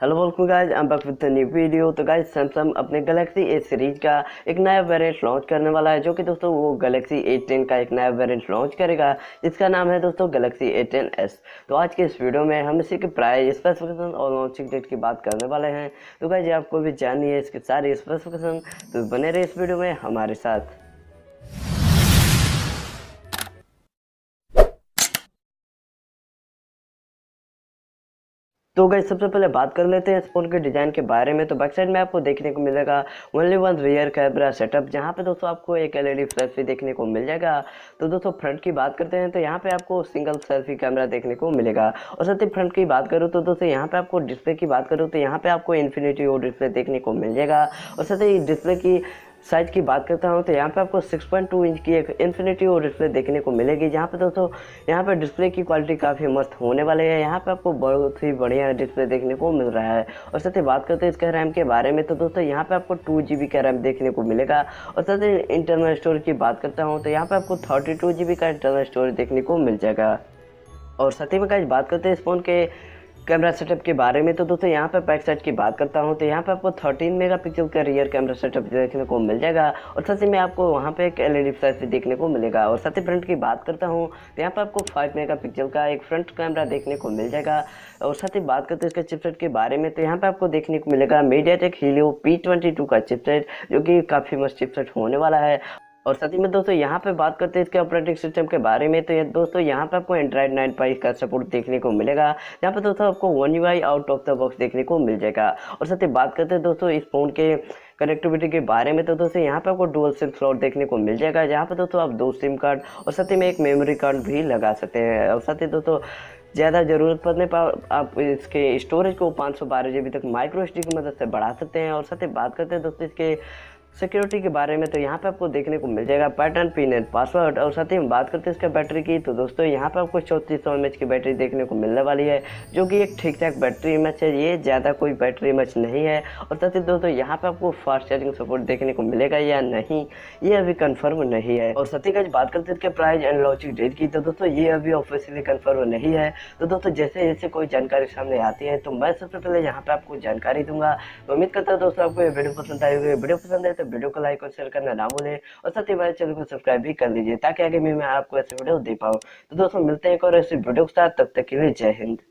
Hello welcome guys, I am back with new video. तो guys, Samsung अपने Galaxy A series का एक नया वेरिएंट लॉन्च करने वाला है, जो कि दोस्तों वो गैलेक्सी A10 का एक नया वेरिएंट लॉन्च करेगा, जिसका नाम है दोस्तों गैलेक्सी A10s। तो आज के इस वीडियो में हम इसी के प्राइस, स्पेसिफिकेशन और लॉन्चिंग डेट की बात करने वाले हैं। तो गाइस, आपको भी जाननी है इसके सारे स्पेसिफिकेशन, तो बने रहे इस वीडियो में हमारे साथ। तो गाइस, सबसे पहले बात कर लेते हैं इस फोन के डिज़ाइन के बारे में। तो बैक साइड में आपको देखने को मिलेगा only one rear camera setup, जहां पे दोस्तों आपको एक एलईडी फ्लैश भी देखने को मिल जाएगा। तो दोस्तों फ्रंट की बात करते हैं तो यहाँ पे आपको सिंगल सेल्फी कैमरा देखने को मिलेगा। और साथ ही फ्रंट की बात करूँ तो दोस्तों यहाँ पे आपको डिस्प्ले की बात करूँ तो यहाँ पे आपको इन्फिनिटी ओ डिस्प्ले देखने को मिल जाएगा। और साथ ही डिस्प्ले की साइज की बात करता हूँ तो यहाँ पे आपको 6.2 इंच की एक इन्फिनिटी और डिस्प्ले देखने को मिलेगी, जहाँ पे दोस्तों यहाँ पे डिस्प्ले की क्वालिटी काफ़ी मस्त होने वाले है। यहाँ पे आपको बहुत ही बढ़िया डिस्प्ले देखने को मिल रहा है। और साथ ही बात करते हैं इसके रैम के बारे में तो दोस्तों यहाँ पे आपको 2 GB का रैम देखने को मिलेगा। और साथ ही इंटरनल स्टोरेज की बात करता हूँ तो यहाँ पे आपको 32 GB का इंटरनल स्टोरेज देखने को मिल जाएगा। और साथ ही में गाइस बात करते हैं इस फोन के कैमरा सेटअप के बारे में तो दोस्तों यहाँ पे बैक साइड की बात करता हूँ तो यहाँ पे आपको 13 मेगापिक्सल का रियर कैमरा सेटअप देखने को मिल जाएगा। और साथ ही में आपको वहाँ पे एक एलईडी फ्लैश भी देखने को मिलेगा। और साथ ही फ्रंट की बात करता हूँ तो यहाँ पे आपको 5 मेगापिक्सल का एक फ्रंट कैमरा देखने को मिल जाएगा। और साथ ही बात करते हैं इसके चिपसेट के बारे में तो यहाँ पे आपको देखने को मिलेगा मीडियाटेक हीलियो P22 का चिपसेट, जो कि काफ़ी मस्त चिपसेट होने वाला है। और साथ ही में दोस्तों यहाँ पे बात करते हैं इसके ऑपरेटिंग सिस्टम के बारे में तो ये दोस्तों यहाँ पे आपको एंड्रॉइड 9 का सपोर्ट देखने को मिलेगा, यहाँ पे दोस्तों आपको One UI out of the box देखने को मिल जाएगा। और साथ ही बात करते हैं दोस्तों इस फोन के कनेक्टिविटी के बारे में तो दोस्तों यहाँ पे आपको डुअल सिम स्लॉट देखने को मिल जाएगा, जहाँ पे दोस्तों आप 2 सिम कार्ड और साथ ही में एक मेमोरी कार्ड भी लगा सकते हैं। और साथ ही दोस्तों ज़्यादा ज़रूरत पड़ने पर आप इसके स्टोरेज को 512 GB तक माइक्रो SD की मदद से बढ़ा सकते हैं। और साथ ही बात करते हैं दोस्तों इसके सिक्योरिटी के बारे में तो यहाँ पे आपको देखने को मिल जाएगा पैटर्न पिन एंड पासवर्ड। और साथ ही हम बात करते हैं इसका बैटरी की तो दोस्तों यहाँ पे आपको 3400 mAh की बैटरी देखने को मिलने वाली है, जो कि एक ठीक ठाक बैटरी एमएच है, ये ज़्यादा कोई बैटरी एमएच नहीं है। और साथ ही दोस्तों यहाँ पे आपको फास्ट चार्जिंग सपोर्ट देखने को मिलेगा या नहीं, ये अभी कन्फर्म नहीं है। और साथ ही का बात करते हैं इसके प्राइस एंड लॉन्चिंग डेट की तो दोस्तों ये अभी ऑफिशियली कन्फर्म नहीं है। तो दोस्तों जैसे जैसे कोई जानकारी सामने आती है तो मैं सबसे पहले यहाँ पे आपको जानकारी दूंगा। तो उम्मीद करता हूँ दोस्तों आपको ये वीडियो पसंद आई होगी। वीडियो पसंद आए तो वीडियो को लाइक और शेयर करना ना भूलें, और साथ ही हमारे चैनल को सब्सक्राइब भी कर लीजिए, ताकि आगे भी मैं आपको ऐसे वीडियो दे पाऊँ। तो दोस्तों मिलते हैं एक और ऐसी वीडियो के साथ, तब तक के लिए जय हिंद।